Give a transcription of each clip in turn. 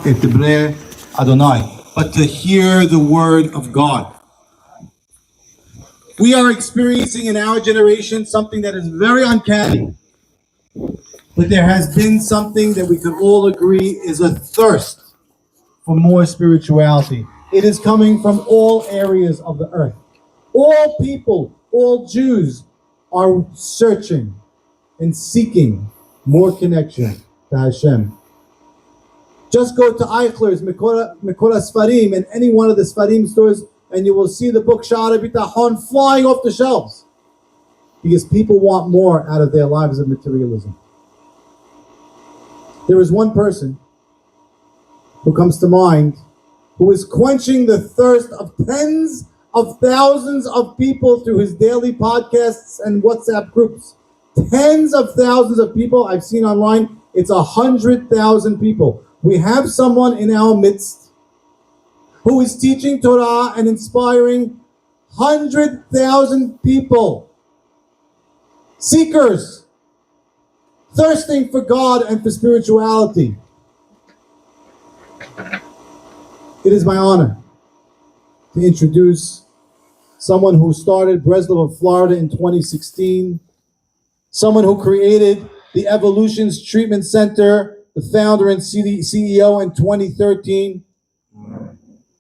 et Debre Adonai, but to hear the word of God. We are experiencing in our generation something that is very uncanny. But there has been something that we could all agree is a thirst for more spirituality. It is coming from all areas of the earth. All people, all Jews are searching and seeking more connection to Hashem. Just go to Eichler's, Mikola Sfarim, and any one of the Sfarim stores, and you will see the book Sha'ar B'Tachon flying off the shelves. Because people want more out of their lives of materialism. There is one person who comes to mind who is quenching the thirst of tens of thousands of people through his daily podcasts and WhatsApp groups. Tens of thousands of people I've seen online. It's 100,000 people. We have someone in our midst who is teaching Torah and inspiring 100,000 people. Seekers, thirsting for God and for spirituality. It is my honor to introduce someone who started Breslev of Florida in 2016, someone who created the Evolutions Treatment Center, the founder and CEO in 2013.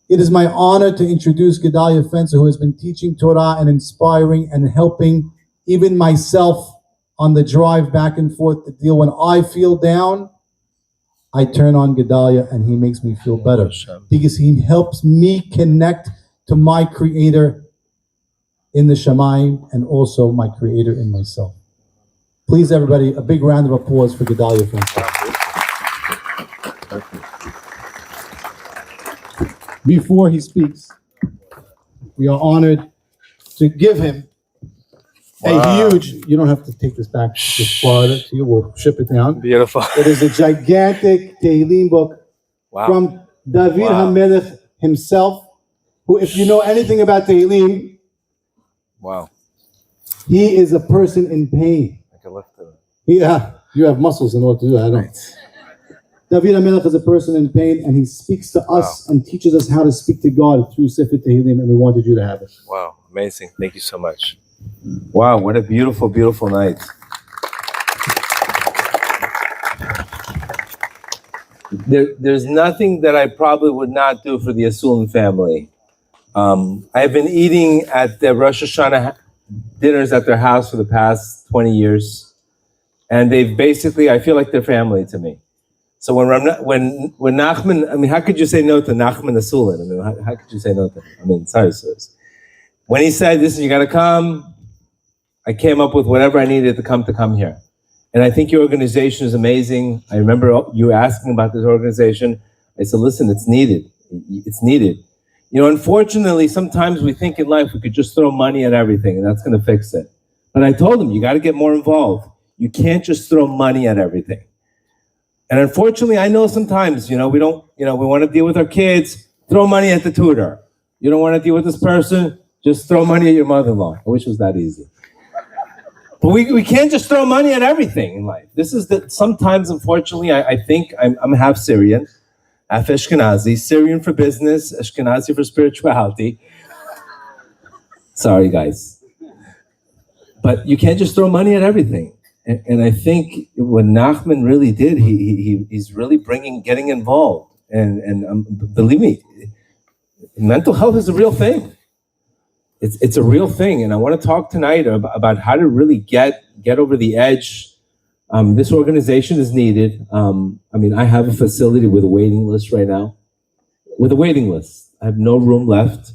It is my honor to introduce Gedale Fenster, who has been teaching Torah and inspiring and helping even myself on the drive back and forth to deal. When I feel down, I turn on Gedale and he makes me feel better because he helps me connect to my Creator in the Shamayim and also my Creator in myself. Please, everybody, a big round of applause for Gedale Fenster. Before he speaks, we are honored to give him a huge, you don't have to take this back to Florida to you, we'll ship it down. Beautiful. It is a gigantic Tehillim book from David HaMelech himself, who, if you know anything about Tehillim, he is a person in pain. I can lift it. Yeah, you have muscles in order to do that, I don't. David HaMelech is a person in pain, and he speaks to us and teaches us how to speak to God through Sefer Tehillim, and we wanted you to have it. Wow, amazing. Thank you so much. Wow, what a beautiful, beautiful night. There's nothing that I probably would not do for the Asulin family. I've been eating at the Rosh Hashanah dinners at their house for the past 20 years. And they've basically, I feel like they're family to me. So when Nachman, I mean, how could you say no to Nachman Asulin? I mean, how could you say no to him? I mean, sorry. When he said, listen, you got to come, I came up with whatever I needed to come here. And I think your organization is amazing. I remember you asking about this organization. I said, listen, it's needed. It's needed. You know, unfortunately, sometimes we think in life we could just throw money at everything and that's going to fix it. But I told him, you got to get more involved. You can't just throw money at everything. And unfortunately, I know sometimes, we don't, we want to deal with our kids, throw money at the tutor. You don't want to deal with this person, just throw money at your mother-in-law. I wish it was that easy. But we can't just throw money at everything in life. This is sometimes, unfortunately, I think I'm half Syrian, half Ashkenazi, Syrian for business, Ashkenazi for spirituality. Sorry, guys. But you can't just throw money at everything. And I think what Nachman really did, he's really getting involved. And believe me, mental health is a real thing. It's a real thing, and I want to talk tonight about how to really get over the edge. This organization is needed. I have a facility with a waiting list right now. With a waiting list, I have no room left.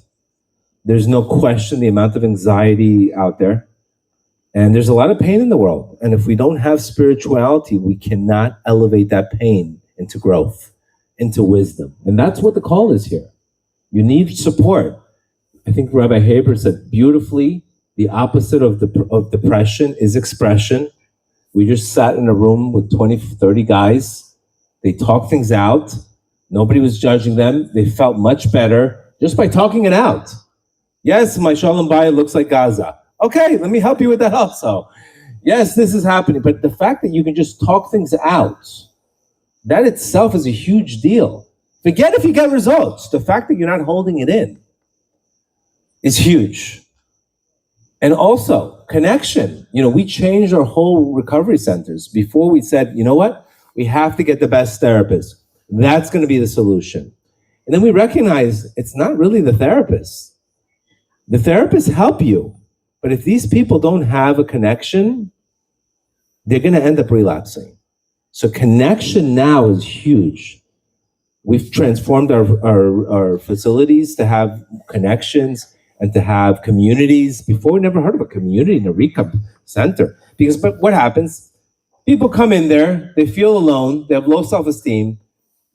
There's no question the amount of anxiety out there. And there's a lot of pain in the world. And if we don't have spirituality, we cannot elevate that pain into growth, into wisdom. And that's what the call is here. You need support. I think Rabbi Haber said beautifully, the opposite of depression is expression. We just sat in a room with 20, 30 guys. They talked things out. Nobody was judging them. They felt much better just by talking it out. Yes, my Shalom Bayit looks like Gaza. Okay, let me help you with that also. Yes, this is happening. But the fact that you can just talk things out, that itself is a huge deal. Forget if you get results. The fact that you're not holding it in is huge. And also, connection. We changed our whole recovery centers. Before we said, you know what? We have to get the best therapist. That's going to be the solution. And then we recognize it's not really the therapist. The therapists help you. But if these people don't have a connection, they're going to end up relapsing. So connection now is huge. We've transformed our facilities to have connections and to have communities. Before, we never heard of a community in a rehab center. But what happens? People come in there, they feel alone, they have low self-esteem,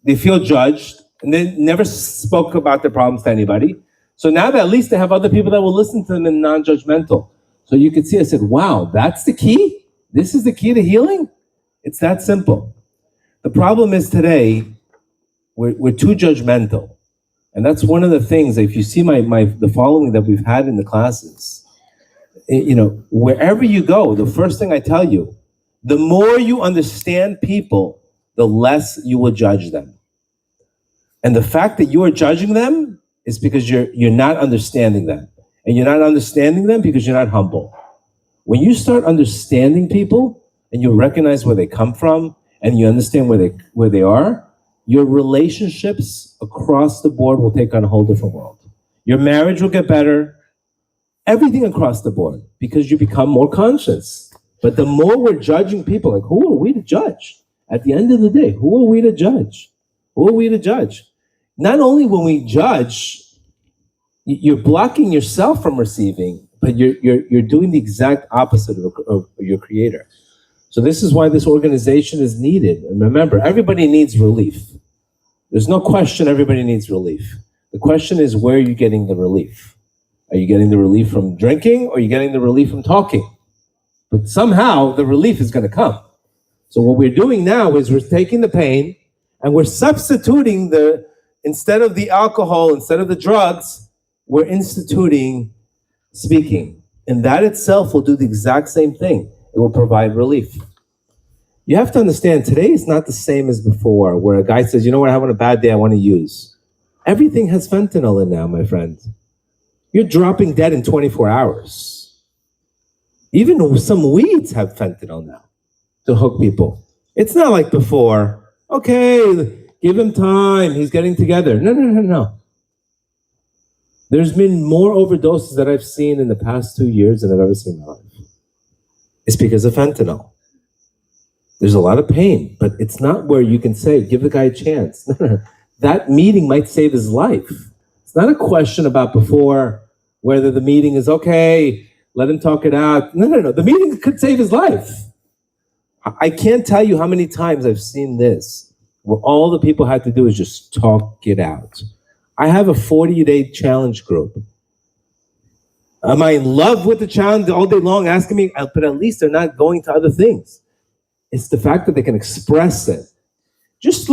they feel judged, and they never spoke about their problems to anybody. So now that at least they have other people that will listen to them and non-judgmental. So you could see, I said, wow, that's the key? This is the key to healing? It's that simple. The problem is today, we're too judgmental. And that's one of the things, if you see the following that we've had in the classes, wherever you go, the first thing I tell you, the more you understand people, the less you will judge them. And the fact that you are judging them is because you're not understanding them. And you're not understanding them because you're not humble. When you start understanding people and you recognize where they come from and you understand where they are, your relationships across the board will take on a whole different world. Your marriage will get better, everything across the board, because you become more conscious. But the more we're judging people, like, who are we to judge? At the end of the day, who are we to judge? Who are we to judge? Not only when we judge, you're blocking yourself from receiving, but you're doing the exact opposite of your creator. So this is why this organization is needed. And remember, everybody needs relief. There's no question everybody needs relief. The question is, where are you getting the relief? Are you getting the relief from drinking, or are you getting the relief from talking? But somehow the relief is going to come. So what we're doing now is we're taking the pain and we're substituting instead of the alcohol, instead of the drugs, we're instituting speaking. And that itself will do the exact same thing. It will provide relief. You have to understand, today is not the same as before, where a guy says, you know what, I'm having a bad day, I want to use. Everything has fentanyl in now, my friend. You're dropping dead in 24 hours. Even some weeds have fentanyl now to hook people. It's not like before, okay, give him time, he's getting together. No. There's been more overdoses that I've seen in the past 2 years than I've ever seen in my life. It's because of fentanyl. There's a lot of pain, but it's not where you can say, give the guy a chance. That meeting might save his life. It's not a question about before whether the meeting is okay, let him talk it out. No. The meeting could save his life. I can't tell you how many times I've seen this, where all the people had to do is just talk it out. I have a 40-day challenge group. Am I in love with the challenge all day long asking me? But at least they're not going to other things. It's the fact that they can express it. Just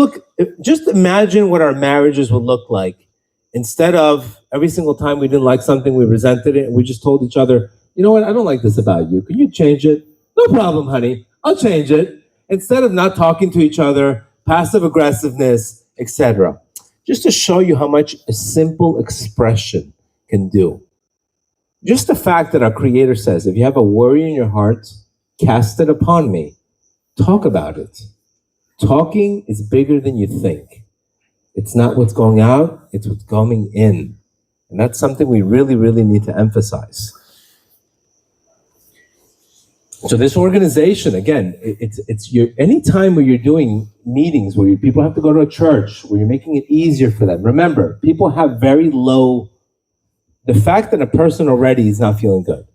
imagine what our marriages would look like. Instead of every single time we didn't like something, we resented it, and we just told each other, you know what, I don't like this about you. Can you change it? No problem, honey. I'll change it. Instead of not talking to each other, passive aggressiveness, etc. Just to show you how much a simple expression can do. Just the fact that our Creator says, if you have a worry in your heart, cast it upon me. Talk about it. Talking is bigger than you think. It's not what's going out, it's what's coming in. And that's something we really, really need to emphasize. So this organization, again, it's your anytime where you're doing meetings where people have to go to a church, where you're making it easier for them. Remember, people have very low, the fact that a person already is not feeling good.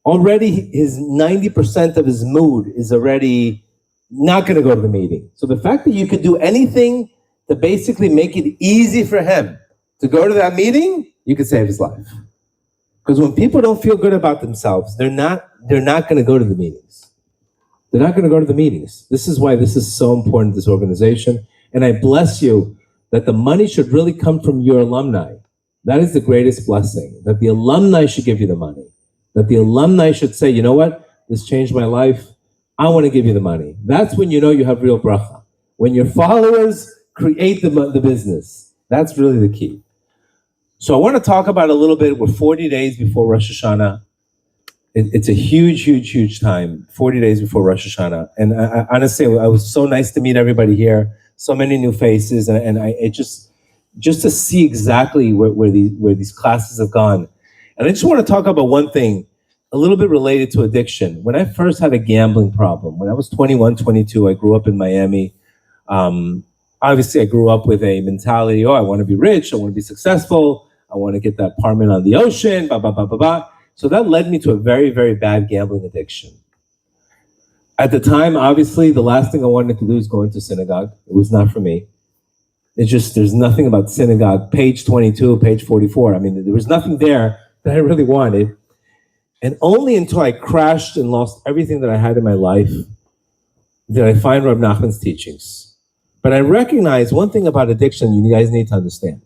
Already his 90% of his mood is already not going to go to the meeting. So the fact that you could do anything to basically make it easy for him to go to that meeting, you could save his life. Because when people don't feel good about themselves, they're not going to go to the meetings. They're not going to go to the meetings. This is why this is so important, this organization. And I bless you that the money should really come from your alumni. That is the greatest blessing, that the alumni should give you the money. That the alumni should say, you know what, this changed my life. I want to give you the money. That's when you know you have real bracha. When your followers create the business. That's really the key. So I want to talk about a little bit. We're 40 days before Rosh Hashanah. It's a huge, huge, huge time. 40 days before Rosh Hashanah, and I honestly, it was so nice to meet everybody here. So many new faces, and it just to see exactly where these classes have gone. And I just want to talk about one thing, a little bit related to addiction. When I first had a gambling problem, when I was 21, 22, I grew up in Miami. Obviously, I grew up with a mentality, I want to be rich, I want to be successful, I want to get that apartment on the ocean, blah, blah, blah, blah, blah. So that led me to a very, very bad gambling addiction. At the time, obviously, the last thing I wanted to do is go into synagogue. It was not for me. It's just, there's nothing about synagogue, page 22, page 44. I mean, there was nothing there that I really wanted. And only until I crashed and lost everything that I had in my life did I find Reb Nachman's teachings. But I recognize one thing about addiction you guys need to understand.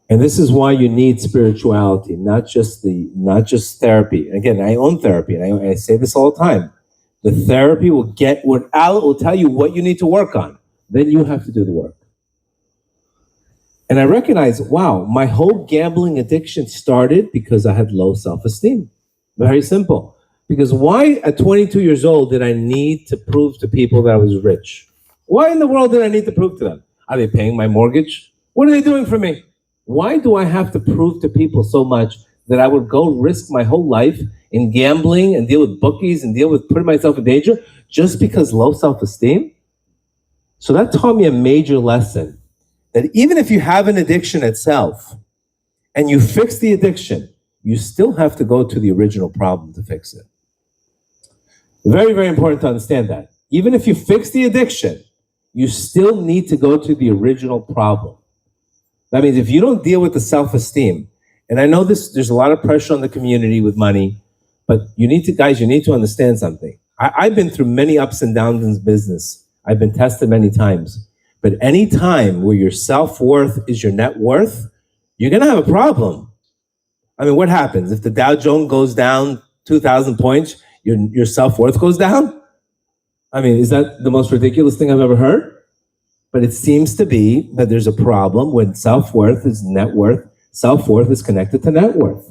And this is why you need spirituality, not just therapy. And again, I own therapy, and I say this all the time. The therapy will tell you what you need to work on. Then you have to do the work. And I recognize, wow, my whole gambling addiction started because I had low self-esteem. Very simple. Because why at 22 years old did I need to prove to people that I was rich? Why in the world did I need to prove to them? Are they paying my mortgage? What are they doing for me? Why do I have to prove to people so much that I would go risk my whole life in gambling and deal with bookies and deal with putting myself in danger just because low self-esteem? So that taught me a major lesson, that even if you have an addiction itself and you fix the addiction, you still have to go to the original problem to fix it. Very, very important to understand that. Even if you fix the addiction, you still need to go to the original problem. That means if you don't deal with the self-esteem, and I know there's a lot of pressure on the community with money, but you need to understand something. I've been through many ups and downs in business. I've been tested many times. But any time where your self-worth is your net worth, you're going to have a problem. I mean, what happens? If the Dow Jones goes down 2,000 points, your self-worth goes down? I mean, is that the most ridiculous thing I've ever heard? But it seems to be that there's a problem when self-worth is net worth. Self-worth is connected to net worth.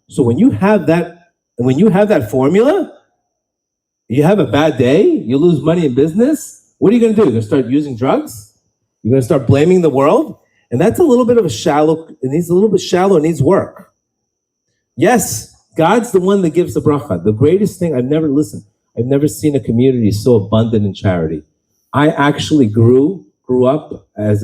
So when you have that formula, you have a bad day, you lose money in business, what are you going to do? You're going to start using drugs? You're going to start blaming the world? And that's a little bit of it needs a little bit shallow, it needs work. Yes, God's the one that gives the bracha. The greatest thing, I've never seen a community so abundant in charity. I actually grew up as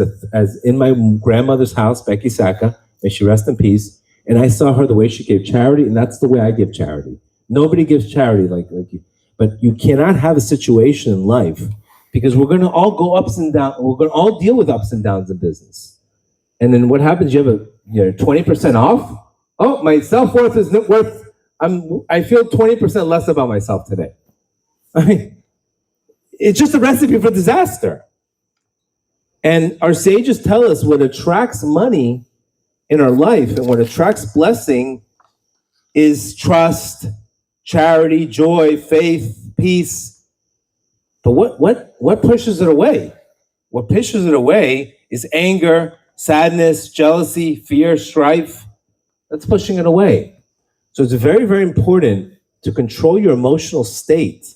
in my grandmother's house, Becky Saka, may she rest in peace, and I saw her the way she gave charity, and that's the way I give charity. Nobody gives charity like you. But you cannot have a situation in life, because we're going to all go ups and downs. We're going to all deal with ups and downs in business. And then what happens? You have 20% off. Oh, my self-worth is not worth. I feel 20% less about myself today. I mean, it's just a recipe for disaster. And our sages tell us what attracts money in our life and what attracts blessing is trust, charity, joy, faith, peace. But what pushes it away? What pushes it away is anger, sadness, jealousy, fear, strife. That's pushing it away. So it's very, very important to control your emotional state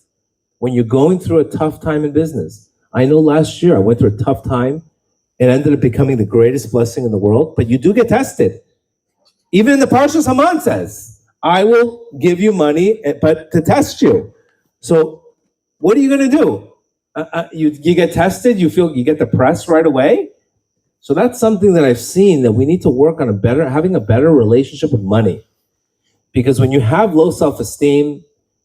when you're going through a tough time in business. I know last year I went through a tough time. It ended up becoming the greatest blessing in the world, but you do get tested. Even in the Parshas Haman says, I will give you money, but to test you. So what are you going to do? You get tested, you get depressed right away. So that's something that I've seen, that we need to work on having a better relationship with money. Because when you have low self-esteem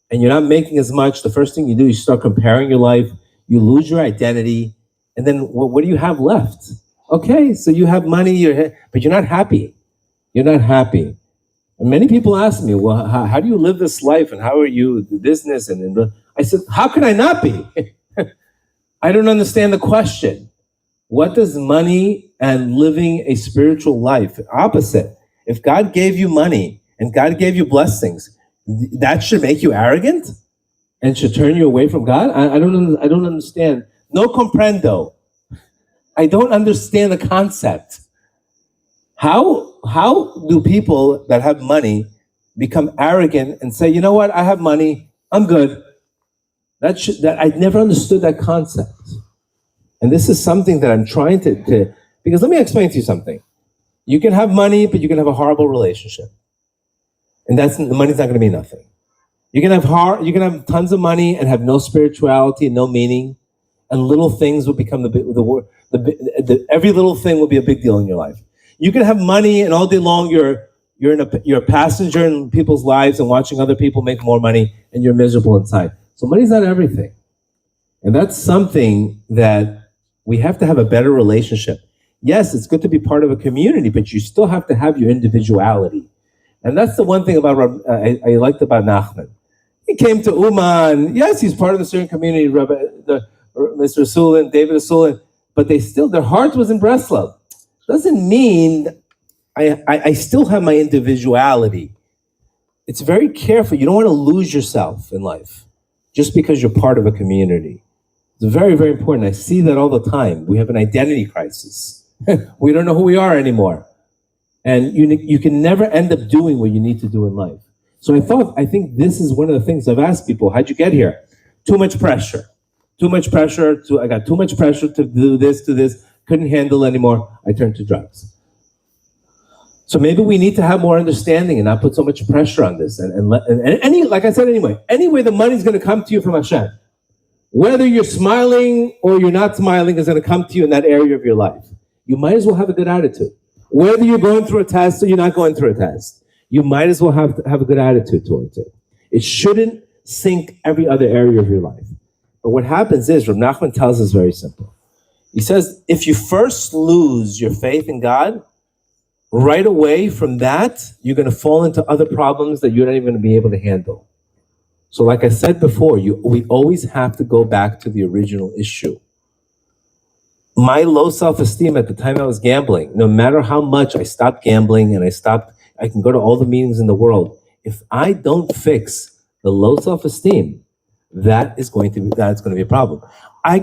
and you're not making as much, the first thing you do, you start comparing your life, you lose your identity, and then what do you have left? Okay, so you have money, but you're not happy. You're not happy. And many people ask me, well, how do you live this life, and how are you, the business? And I said, how can I not be? I don't understand the question. What does money and living a spiritual life? Opposite. If God gave you money and God gave you blessings, that should make you arrogant and should turn you away from God? I don't understand. No comprendo. I don't understand the concept. How do people that have money become arrogant and say, you know what, I have money, I'm good. That I never understood that concept. And this is something that I'm trying to, because let me explain to you something. You can have money, but you can have a horrible relationship. And the money's not gonna be nothing. You can have tons of money and have no spirituality and no meaning, and little things will become every little thing will be a big deal in your life. You can have money and all day long you're a passenger in people's lives and watching other people make more money and you're miserable inside. So money's not everything. And that's something that we have to have a better relationship. Yes, it's good to be part of a community, but you still have to have your individuality. And that's the one thing I liked about Nachman. He came to Uman. Yes, he's part of the certain community, Mr. Sulin, David Sulin, but their heart was in Breslev. Doesn't mean I still have my individuality. It's very careful. You don't want to lose yourself in life just because you're part of a community. It's very, very important. I see that all the time. We have an identity crisis. We don't know who we are anymore. And you can never end up doing what you need to do in life. So I think this is one of the things I've asked people, how'd you get here? Too much pressure. I got too much pressure to do this, couldn't handle anymore. I turned to drugs. So maybe we need to have more understanding and not put so much pressure on this. And like I said, anyway, the money's going to come to you from Hashem. Whether you're smiling or you're not smiling is going to come to you in that area of your life. You might as well have a good attitude. Whether you're going through a test or you're not going through a test, you might as well have a good attitude towards it. It shouldn't sink every other area of your life. But what happens is, Reb Nachman tells us very simple. He says, if you first lose your faith in God, right away from that, you're going to fall into other problems that you're not even going to be able to handle. So like I said before, we always have to go back to the original issue. My low self-esteem at the time I was gambling, no matter how much I stopped gambling and I can go to all the meetings in the world. If I don't fix the low self-esteem, that's going to be a problem. I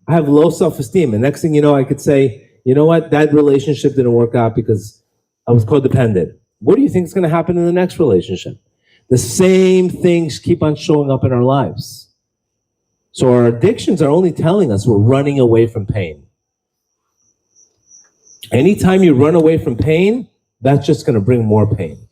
have low self-esteem, and next thing you know, I could say, you know what, that relationship didn't work out because I was codependent. What do you think is going to happen in the next relationship? The same things keep on showing up in our lives. So our addictions are only telling us we're running away from pain. Anytime you run away from pain, that's just going to bring more pain.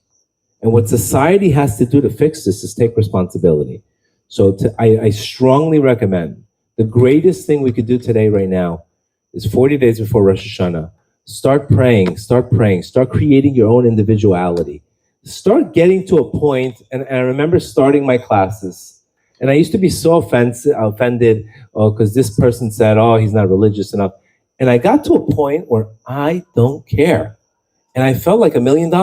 And what society has to do to fix this is take responsibility. So I strongly recommend, the greatest thing we could do today right now is 40 days before Rosh Hashanah. Start praying, start creating your own individuality. Start getting to a point, and I remember starting my classes, and I used to be so offended, because this person said, he's not religious enough. And I got to a point where I don't care. And I felt like $1 million.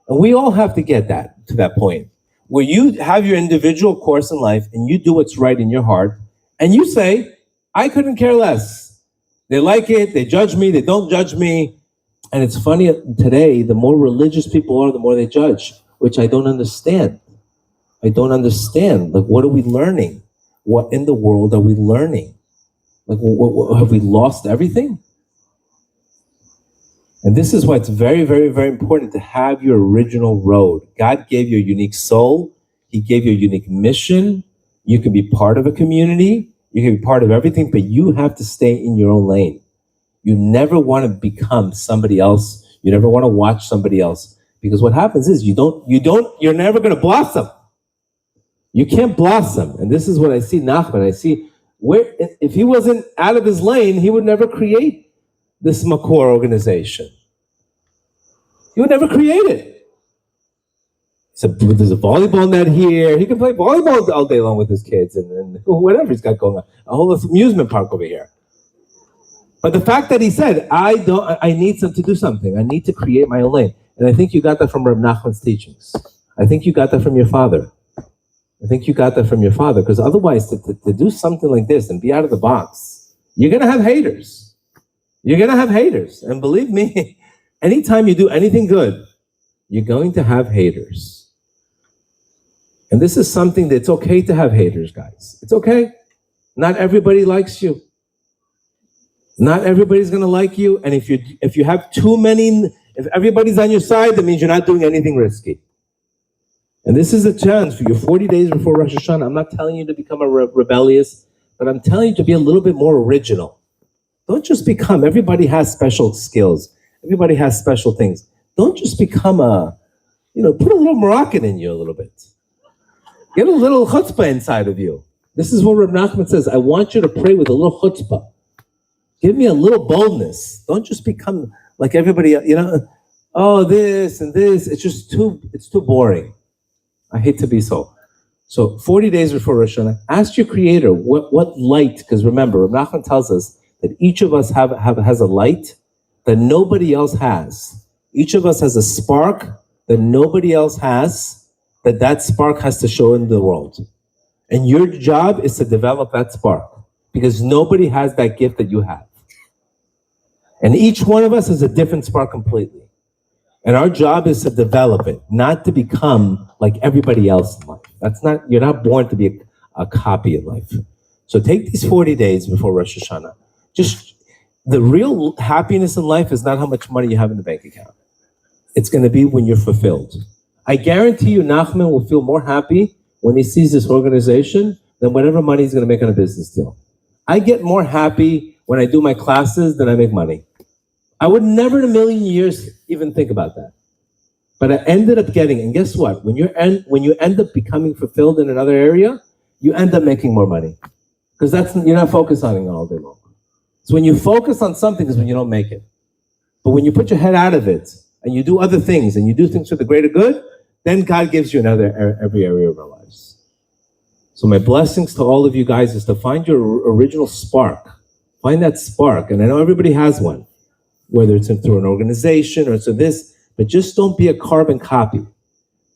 And we all have to get to that point where you have your individual course in life and you do what's right in your heart. And you say, I couldn't care less. They like it, they judge me, they don't judge me. And it's funny today, the more religious people are, the more they judge, which I don't understand. Like, what are we learning? What in the world are we learning? Like, what, have we lost everything? And this is why it's very, very, very important to have your original road. God gave you a unique soul. He gave you a unique mission. You can be part of a community. You can be part of everything, but you have to stay in your own lane. You never want to become somebody else. You never want to watch somebody else. Because what happens is you're never going to blossom. You can't blossom. And this is what I see Nachman. I see if he wasn't out of his lane, he would never create this Makor organization. He would never create it. So there's a volleyball net here. He can play volleyball all day long with his kids and whatever he's got going on. A whole amusement park over here. But the fact that he said, I need to do something. I need to create my own lane. And I think you got that from Reb Nachman's teachings. I think you got that from your father. Because otherwise, to do something like this and be out of the box, you're going to have haters. And believe me, anytime you do anything good, you're going to have haters. And this is something that's okay to have haters, guys. It's okay. Not everybody likes you. Not everybody's gonna like you, and if you have too many, if everybody's on your side, that means you're not doing anything risky. And this is a chance for you. 40 days before Rosh Hashanah. I'm not telling you to become a rebellious, but I'm telling you to be a little bit more original. Don't just become. Everybody has special skills. Everybody has special things. Don't just become put a little Moroccan in you a little bit. Get a little chutzpah inside of you. This is what Reb Nachman says. I want you to pray with a little chutzpah. Give me a little boldness. Don't just become like everybody, this and this. It's too boring. I hate to be so. So 40 days before Rosh Hashanah, ask your Creator what light, because remember, Reb Nachman tells us that each of us has a light that nobody else has. Each of us has a spark that nobody else has, that spark has to show in the world. And your job is to develop that spark, because nobody has that gift that you have. And each one of us has a different spark completely. And our job is to develop it, not to become like everybody else in life. You're not born to be a copy in life. So take these 40 days before Rosh Hashanah. Just the real happiness in life is not how much money you have in the bank account. It's going to be when you're fulfilled. I guarantee you, Nachman will feel more happy when he sees this organization than whatever money he's going to make on a business deal. I get more happy when I do my classes than I make money. I would never in a million years even think about that. But I ended up getting, and guess what? When you end up becoming fulfilled in another area, you end up making more money. Because you're not focused on it all day long. So when you focus on something is when you don't make it. But when you put your head out of it, and you do other things, and you do things for the greater good, then God gives you every area of our lives. So my blessings to all of you guys is to find your original spark. Find that spark, and I know everybody has one, whether it's through an organization or through this, but just don't be a carbon copy.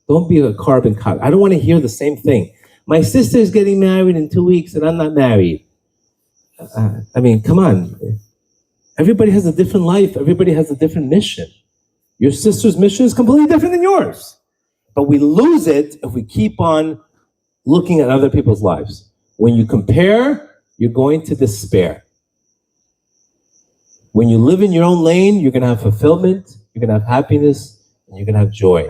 Don't be a carbon copy. I don't want to hear the same thing. My sister's getting married in 2 weeks, and I'm not married. Come on. Everybody has a different life. Everybody has a different mission. Your sister's mission is completely different than yours. But we lose it if we keep on looking at other people's lives. When you compare, you're going to despair. When you live in your own lane, you're going to have fulfillment, you're going to have happiness, and you're going to have joy.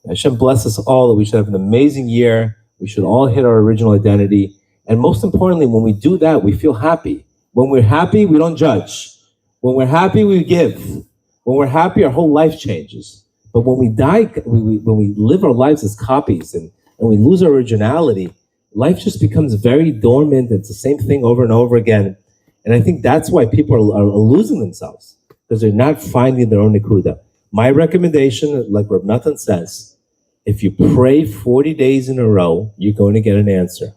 Hashem bless us all that we should have an amazing year. We should all hit our original identity. And most importantly, when we do that, we feel happy. When we're happy, we don't judge. When we're happy, we give. When we're happy, our whole life changes. But when we die, when we live our lives as copies and we lose our originality, life just becomes very dormant. It's the same thing over and over again. And I think that's why people are losing themselves, because they're not finding their own nikuda. My recommendation, like Reb Nathan says, if you pray 40 days in a row, you're going to get an answer.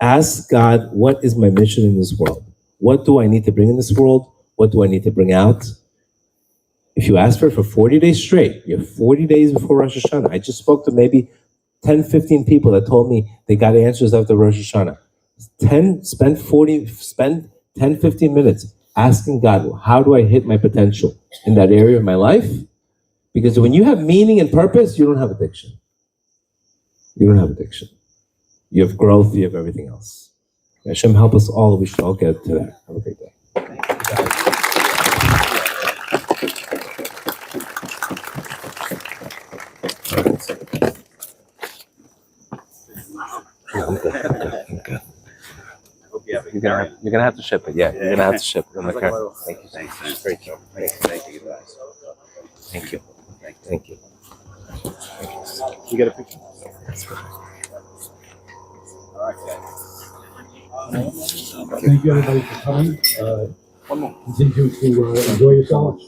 Ask God, what is my mission in this world? What do I need to bring in this world? What do I need to bring out? If you ask for it for 40 days straight, you have 40 days before Rosh Hashanah. I just spoke to maybe 10, 15 people that told me they got answers after Rosh Hashanah. Spend 10, 15 minutes asking God, how do I hit my potential in that area of my life? Because when you have meaning and purpose, you don't have addiction. You don't have addiction. You have growth, you have everything else. Hashem help us all. We should all get to that. Have a great day. I'm good. You're gonna have to ship it. Yeah, you're gonna have to ship it. Thank you. Thank you. Thank you, guys. Thank you. Thank you. You get a picture? That's right. All right, guys. Thank you, everybody, for coming. Continue to enjoy yourself.